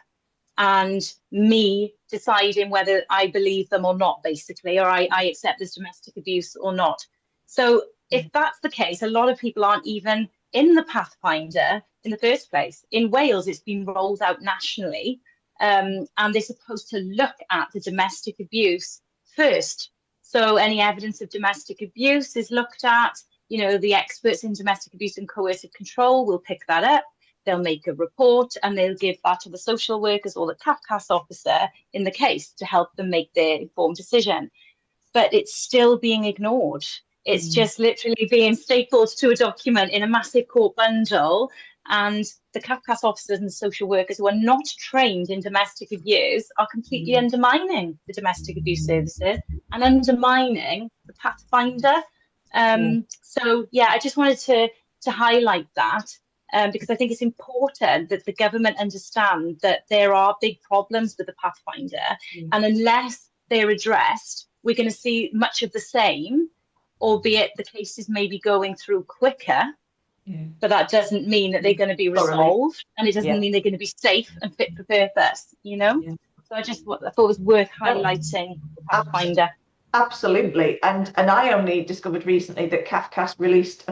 and me deciding whether I believe them or not, basically, or I accept this domestic abuse or not. So if that's the case, a lot of people aren't even in the Pathfinder in the first place. In Wales, it's been rolled out nationally, and they're supposed to look at the domestic abuse first. So any evidence of domestic abuse is looked at. The experts in domestic abuse and coercive control will pick that up. They'll make a report and they'll give that to the social workers or the CAPCAS officer in the case to help them make their informed decision. But it's still being ignored. It's just literally being stapled to a document in a massive court bundle. And the CAPCAS officers and the social workers who are not trained in domestic abuse are completely undermining the domestic abuse services and undermining the Pathfinder. So, I just wanted to highlight that because I think it's important that the government understand that there are big problems with the Pathfinder. And unless they're addressed, we're going to see much of the same, albeit the cases may be going through quicker, but that doesn't mean that they're going to be resolved, and it doesn't mean they're going to be safe and fit for purpose, So I thought it was worth highlighting the Pathfinder. Absolutely. And I only discovered recently that CAFCAS released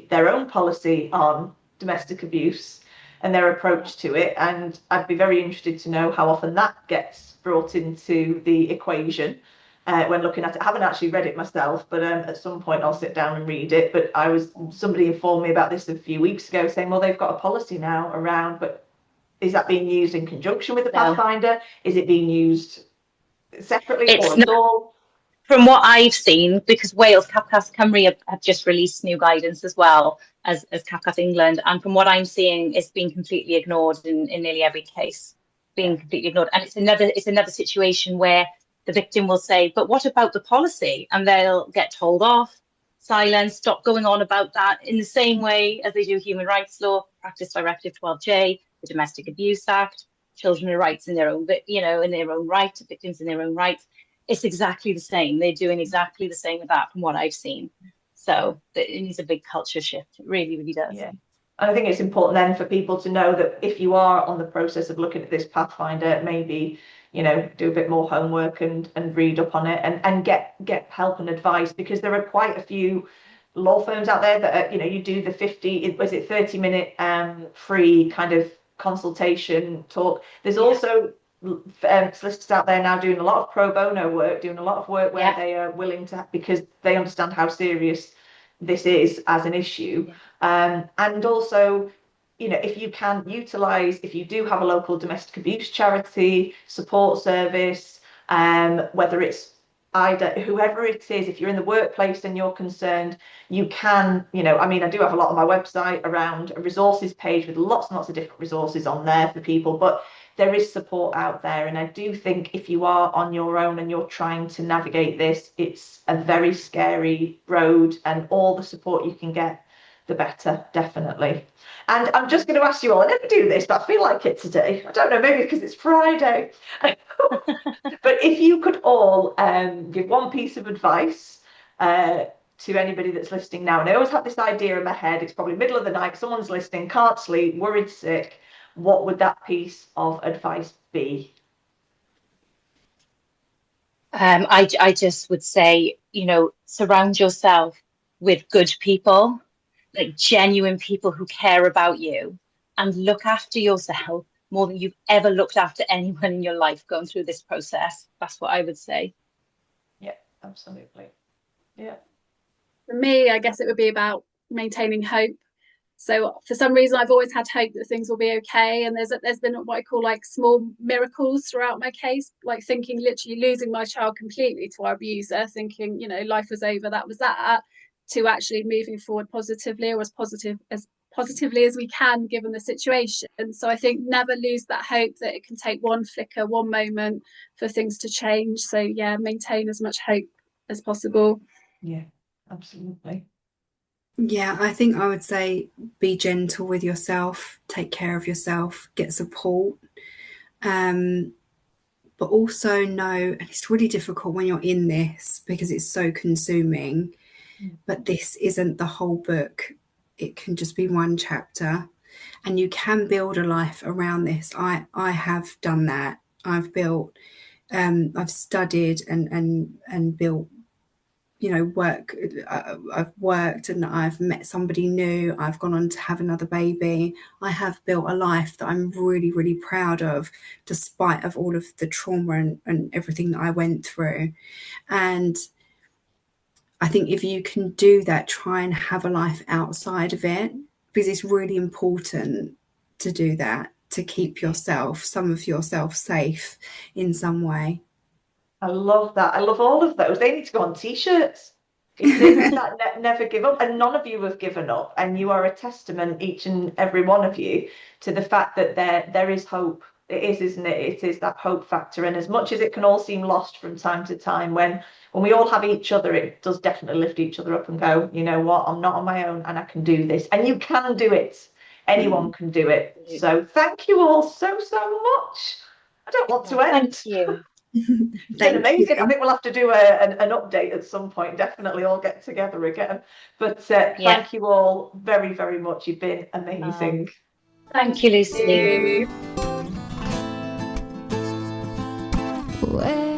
their own policy on domestic abuse and their approach to it. And I'd be very interested to know how often that gets brought into the equation when looking at it. I haven't actually read it myself, but at some point I'll sit down and read it. But somebody informed me about this a few weeks ago saying, well, they've got a policy now around, but is that being used in conjunction with the Pathfinder? Is it being used separately or at all? From what I've seen, because Wales, CAPCAS Cymru have just released new guidance as well. as CAPCAF England. And from what I'm seeing, it's been completely ignored in nearly every case, being completely ignored. And it's another situation where the victim will say, but what about the policy? And they'll get told off, silence, stop going on about that, in the same way as they do human rights law, Practice Directive 12J, the Domestic Abuse Act, children's rights in their own, in their own right, victims in their own rights. It's exactly the same. They're doing exactly the same with that from what I've seen. So it needs a big culture shift. It really, really does. Yeah. And I think it's important then for people to know that if you are on the process of looking at this Pathfinder, maybe, you know, do a bit more homework and read up on it and get help and advice, because there are quite a few law firms out there that are, you know, you do the 30-minute free kind of consultation talk. There's also solicitors out there now doing a lot of pro bono work, doing a lot of work where they are willing to, because they understand how serious this is as an issue. And also, you know, if you can utilize, if you do have a local domestic abuse charity, support service, whether it's either whoever it is, if you're in the workplace and you're concerned, you can, you know, I mean, I do have a lot on my website around a resources page with lots and lots of different resources on there for people, but there is support out there. And I do think if you are on your own and you're trying to navigate this, it's a very scary road, and all the support you can get, the better, definitely. And I'm just going to ask you all, I never do this, but I feel like it today. I don't know, maybe because it's Friday. But if you could all give one piece of advice to anybody that's listening now, and I always have this idea in my head, it's probably middle of the night, someone's listening, can't sleep, worried sick, what would that piece of advice be? I just would say, you know, surround yourself with good people, like genuine people who care about you, and look after yourself more than you've ever looked after anyone in your life going through this process. That's what I would say. Yeah, absolutely. Yeah. For me, I guess it would be about maintaining hope. So for some reason, I've always had hope that things will be okay. And there's been what I call like small miracles throughout my case, like thinking literally losing my child completely to our abuser, thinking, you know, life was over, that was that, to actually moving forward positively, or as positively as we can given the situation. So I think never lose that hope that it can take one flicker, one moment for things to change. So yeah, maintain as much hope as possible. Yeah, absolutely. Yeah, I think I would say be gentle with yourself, take care of yourself, get support. But also know, and it's really difficult when you're in this because it's so consuming, but this isn't the whole book. It can just be one chapter, and you can build a life around this. I have done that. I've built, I've studied and built, you know, I've worked and I've met somebody new. I've gone on to have another baby. I have built a life that I'm really, really proud of, despite of all of the trauma and everything that I went through. And I think if you can do that, try and have a life outside of it, because it's really important to do that, to keep yourself, some of yourself safe in some way. I love that. I love all of those. They need to go on t-shirts. It is that never give up, and none of you have given up, and you are a testament, each and every one of you, to the fact that there is hope. It is, isn't it? It is that hope factor, and as much as it can all seem lost from time to time, when we all have each other, it does definitely lift each other up and go, you know what, I'm not on my own and I can do this. And you can do it. Anyone can do it. So thank you all so much. I don't want to end. Thank you. It's been amazing. I think we'll have to do an update at some point. Definitely all get together again. But thank you all very, very much. You've been amazing. Thank you, Lucy. Where